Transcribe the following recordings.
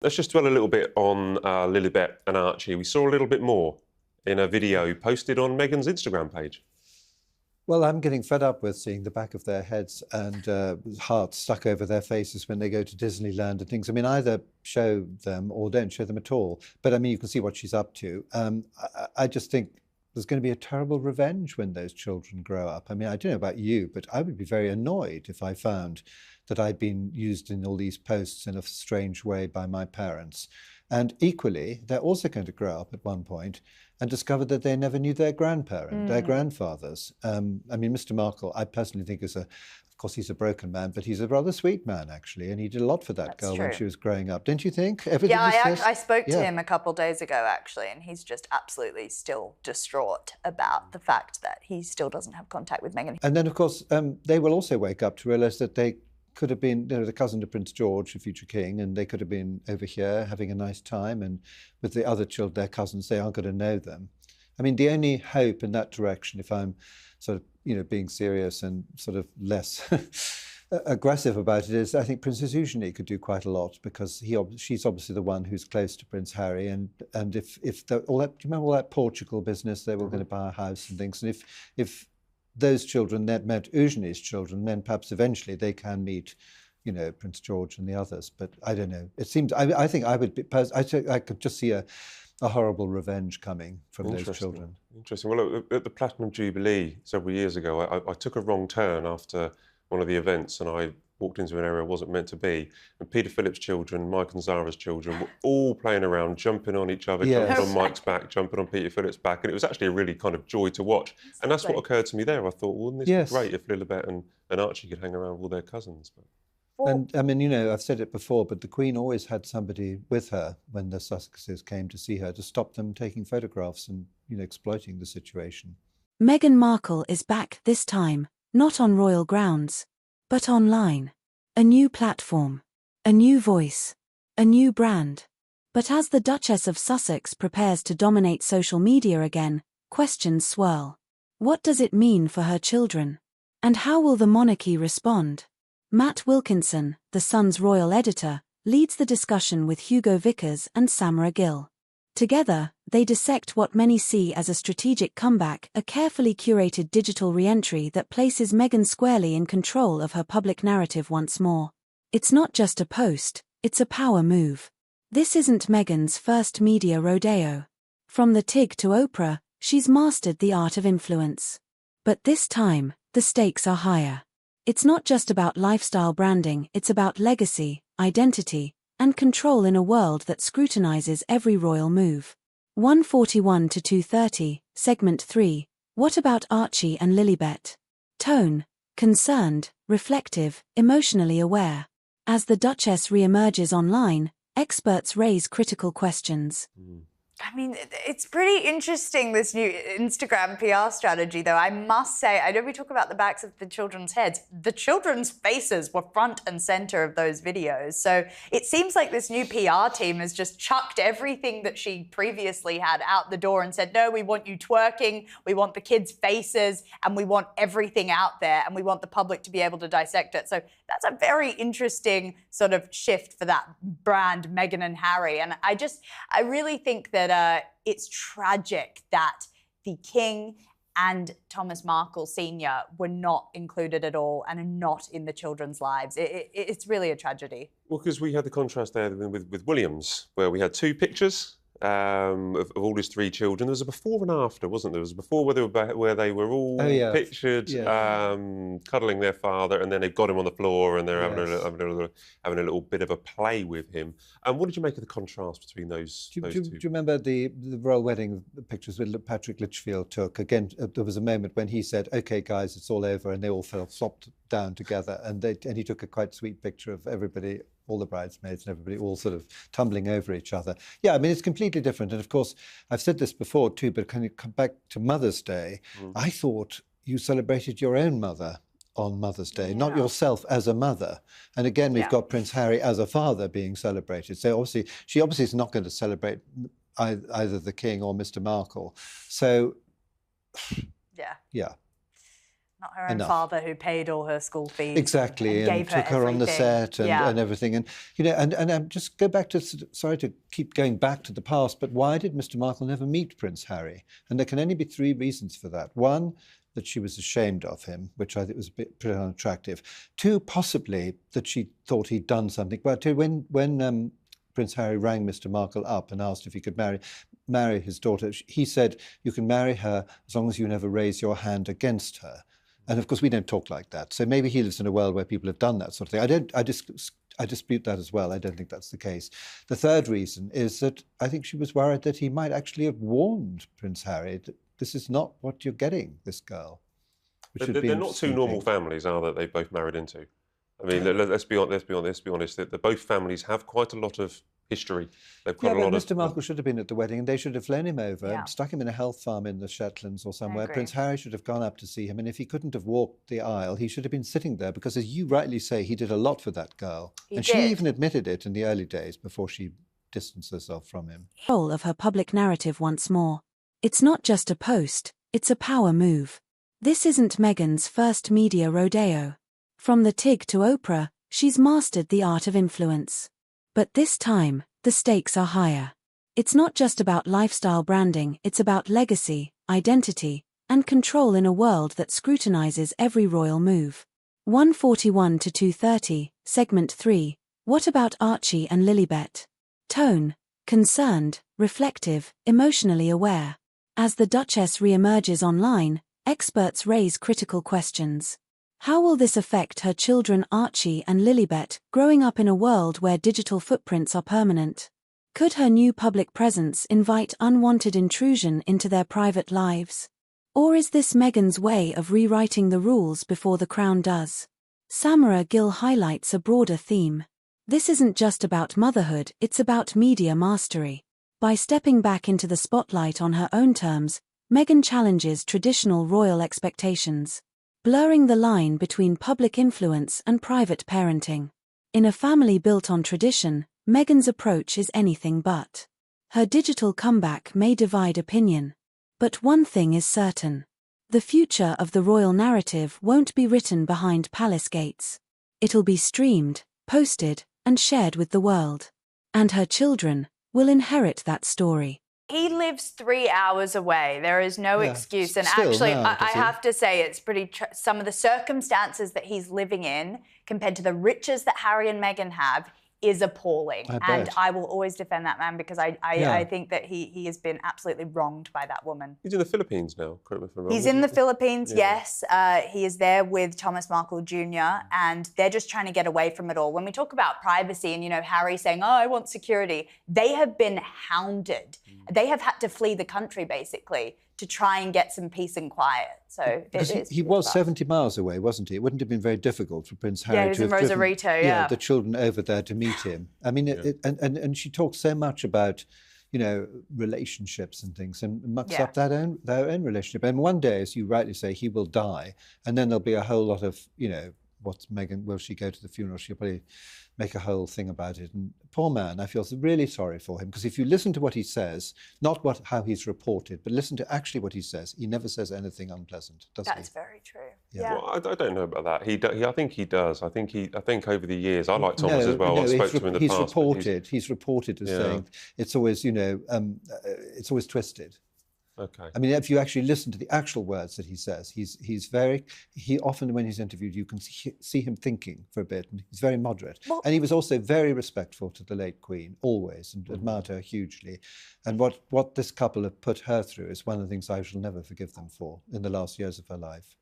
Let's just dwell a little bit on Lilibet and Archie. We saw a little bit more in a video posted on Meghan's Instagram page. Well, I'm getting fed up with seeing the back of their heads and hearts stuck over their faces when they go to Disneyland and things. I mean, either show them or don't show them at all. But I mean, you can see what she's up to. I just think there's going to be a terrible revenge when those children grow up. I mean, I don't know about you, but I would be very annoyed if I found that I'd been used in all these posts in a strange way by my parents. And equally, they're also going to grow up at one point and discover that they never knew their grandparent, their grandfathers. I mean, Mr. Markle, I personally think of course, he's a broken man, but he's a rather sweet man, actually, and he did a lot for that girl when she was growing up. Didn't you think? I spoke to him a couple of days ago, actually, and he's just absolutely still distraught about the fact that he still doesn't have contact with Meghan. And then, of course, they will also wake up to realise that they could have been, the cousin to Prince George, the future king, and they could have been over here having a nice time, and with the other children, their cousins, they aren't going to know them. I mean, the only hope in that direction, if I'm sort of, being serious and sort of less aggressive about it, is I think Princess Eugenie could do quite a lot, because she's obviously the one who's close to Prince Harry, and if all that, do you remember all that Portugal business? They were going to buy a house and things, and if those children that met Eugenie's children, then perhaps eventually they can meet, Prince George and the others. But I don't know. It seems, I think I would be, I could just see a horrible revenge coming from those children. Interesting. Well, look, at the Platinum Jubilee several years ago, I took a wrong turn after one of the events, and I walked into an area I wasn't meant to be. And Peter Phillips' children, Mike and Zara's children, were all playing around, jumping on each other, jumping on Mike's back, jumping on Peter Phillips' back. And it was actually a really kind of joy to watch. And that's what occurred to me there. I thought, well, wouldn't this be great if Lilibet and Archie could hang around with all their cousins? And I mean, I've said it before, but the Queen always had somebody with her when the Sussexes came to see her to stop them taking photographs and, exploiting the situation. Meghan Markle is back this time, not on royal grounds, but online. A new platform, a new voice, a new brand. But as the Duchess of Sussex prepares to dominate social media again, questions swirl. What does it mean for her children? And how will the monarchy respond? Matt Wilkinson, the Sun's royal editor, leads the discussion with Hugo Vickers and Samara Gill. Together, they dissect what many see as a strategic comeback, a carefully curated digital re-entry that places Meghan squarely in control of her public narrative once more. It's not just a post, it's a power move. This isn't Meghan's first media rodeo. From the Tig to Oprah, she's mastered the art of influence. But this time, the stakes are higher. It's not just about lifestyle branding, it's about legacy, identity, and control in a world that scrutinizes every royal move. 141 to 230, Segment 3. What about Archie and Lilibet? Tone: concerned, reflective, emotionally aware. As the Duchess re-emerges online, experts raise critical questions. I mean, it's pretty interesting, this new Instagram PR strategy, though. I must say, I know we talk about the backs of the children's heads. The children's faces were front and center of those videos. So it seems like this new PR team has just chucked everything that she previously had out the door and said, no, we want you twerking, we want the kids' faces, and we want everything out there, and we want the public to be able to dissect it. So that's a very interesting sort of shift for that brand, Meghan and Harry. And I really think that it's tragic that the King and Thomas Markle Sr. were not included at all and are not in the children's lives. It's really a tragedy. Well, because we had the contrast there with Williams, where we had two pictures of all his three children. There was a before and after, wasn't there? There was a before where they were all pictured cuddling their father, and then they've got him on the floor and they're having a little bit of a play with him. And what did you make of the contrast between those two? Do you remember the royal wedding pictures that Patrick Litchfield took? Again, there was a moment when he said, "Okay, guys, it's all over," and they all flopped down together, and he took a quite sweet picture of everybody, all the bridesmaids and everybody all sort of tumbling over each other. Yeah, I mean, it's completely different. And of course, I've said this before too, but can you come back to Mother's Day? I thought you celebrated your own mother on Mother's Day, not yourself as a mother. And again, we've got Prince Harry as a father being celebrated. So obviously, she is not going to celebrate either the King or Mr. Markle. So, yeah. Not her own enough. father who paid all her school fees. Exactly, and and gave took her on the set and everything. And, you know, and just go back to, sorry to keep going back to the past, but why did Mr. Markle never meet Prince Harry? And there can only be three reasons for that. One, that she was ashamed of him, which I think was a bit pretty unattractive. Two, possibly that she thought he'd done something. But when Prince Harry rang Mr. Markle up and asked if he could marry his daughter, he said, "You can marry her as long as you never raise your hand against her." And of course, we don't talk like that. So maybe he lives in a world where people have done that sort of thing. I dispute that as well. I don't think that's the case. The third reason is that I think she was worried that he might actually have warned Prince Harry that this is not what you're getting, this girl. They're not two normal families, are they? They both married into. I mean, let's be honest. That both families have quite a lot of history. They've got a lot Mr. Markle should have been at the wedding, and they should have flown him over, Yeah. stuck him in a health farm in the Shetlands or somewhere. agree. Prince Harry should have gone up to see him, and if he couldn't have walked the aisle, he should have been sitting there, because, as you rightly say, he did a lot for that girl. He and did. she even admitted it in the early days before she distanced herself from him. Control of her public narrative once more. It's not just a post, it's a power move. This isn't Meghan's first media rodeo. From the Tig to Oprah, she's mastered the art of influence. But this time, the stakes are higher. It's not just about lifestyle branding, it's about legacy, identity, and control in a world that scrutinizes every royal move. 141 to 230, Segment 3. What about Archie and Lilibet? Tone: concerned, reflective, emotionally aware. As the Duchess re-emerges online, experts raise critical questions. How will this affect her children Archie and Lilibet, growing up in a world where digital footprints are permanent? Could her new public presence invite unwanted intrusion into their private lives? Or is this Meghan's way of rewriting the rules before the Crown does? Samara Gill highlights a broader theme. This isn't just about motherhood, it's about media mastery. By stepping back into the spotlight on her own terms, Meghan challenges traditional royal expectations, blurring the line between public influence and private parenting. In a family built on tradition, Meghan's approach is anything but. Her digital comeback may divide opinion. But one thing is certain. The future of the royal narrative won't be written behind palace gates. It'll be streamed, posted, and shared with the world. And her children will inherit that story. He lives 3 hours away. There is no excuse. And Still, actually, now, I have to say, it's pretty. Some of the circumstances that he's living in, compared to the riches that Harry and Meghan have, is appalling. And I will always defend that man, because I think that he has been absolutely wronged by that woman. He's in the Philippines now, correct me if I'm wrong. He's in the Philippines, yes. He is there with Thomas Markle Jr. and they're just trying to get away from it all. When we talk about privacy and, you know, Harry saying, "Oh, I want security," they have been hounded. They have had to flee the country, basically, to try and get some peace and quiet. So he was 70 miles away, wasn't he? It wouldn't have been very difficult for Prince Harry he was to in have Rosarito, driven, the children over there to meet him. I mean, and she talks so much about, you know, relationships and things, and mucks up their own relationship. And one day, as you rightly say, he will die, and then there'll be a whole lot of, you know, what's Meghan, will she go to the funeral? She'll probably make a whole thing about it. And poor man, I feel really sorry for him, because if you listen to what he says, not how he's reported, but listen to actually what he says, he never says anything unpleasant, does he? That's very true. Yeah. Well, I don't know about that. I think he does. I think over the years, I like Thomas as well. I spoke to him in the past. He's reported as saying it's always, you know, it's always twisted. Okay. I mean, if you actually listen to the actual words that he says, he often, when he's interviewed, you can see him thinking for a bit, and he's very moderate. Well, and he was also very respectful to the late Queen, always, and admired her hugely. And what this couple have put her through is one of the things I shall never forgive them for in the last years of her life.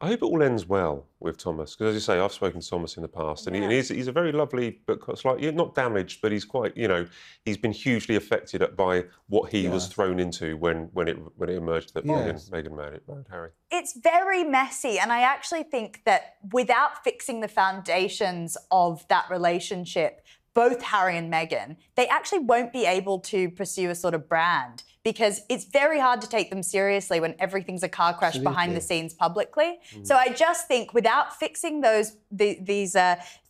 I hope it all ends well with Thomas, because, as you say, I've spoken to Thomas in the past, and he's a very lovely, but slightly not damaged, but he's quite, you know, he's been hugely affected by what he was thrown into when it emerged that Meghan married Harry. It's very messy, and I actually think that without fixing the foundations of that relationship, both Harry and Meghan, they actually won't be able to pursue a sort of brand, because it's very hard to take them seriously when everything's a car crash behind the scenes publicly. So I just think without fixing these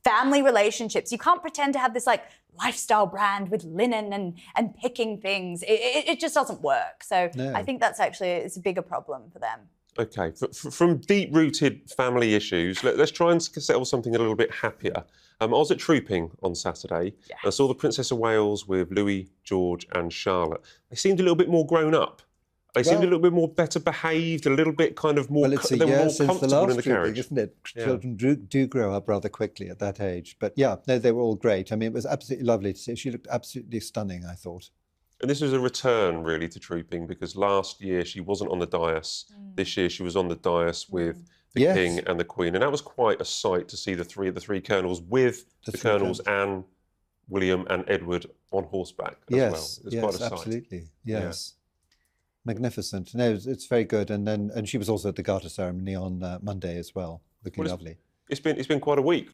family relationships, you can't pretend to have this like lifestyle brand with linen and picking things. It just doesn't work. So I think that's actually, it's a bigger problem for them. Okay, from deep-rooted family issues, let's try and settle something a little bit happier. I was at Trooping on Saturday. Yes. I saw the Princess of Wales with Louis, George and Charlotte. They seemed a little bit more grown up. They seemed a little bit more better behaved, a little bit kind of more, well, it's a they were year more since the comfortable last in the Trooping, carriage. isn't it? Yeah. Children do grow up rather quickly at that age. But yeah, no, they were all great. I mean, it was absolutely lovely to see. She looked absolutely stunning, I thought. And this was a return, really, to Trooping, because last year she wasn't on the dais. This year she was on the dais with the Yes. King and the Queen. And that was quite a sight to see the three colonels with the three colonels Anne, William and Edward on horseback as well. It was quite a sight. Absolutely. Yes. Magnificent. No, it's very good. And she was also at the Garter ceremony on Monday as well, looking lovely. It's been quite a week.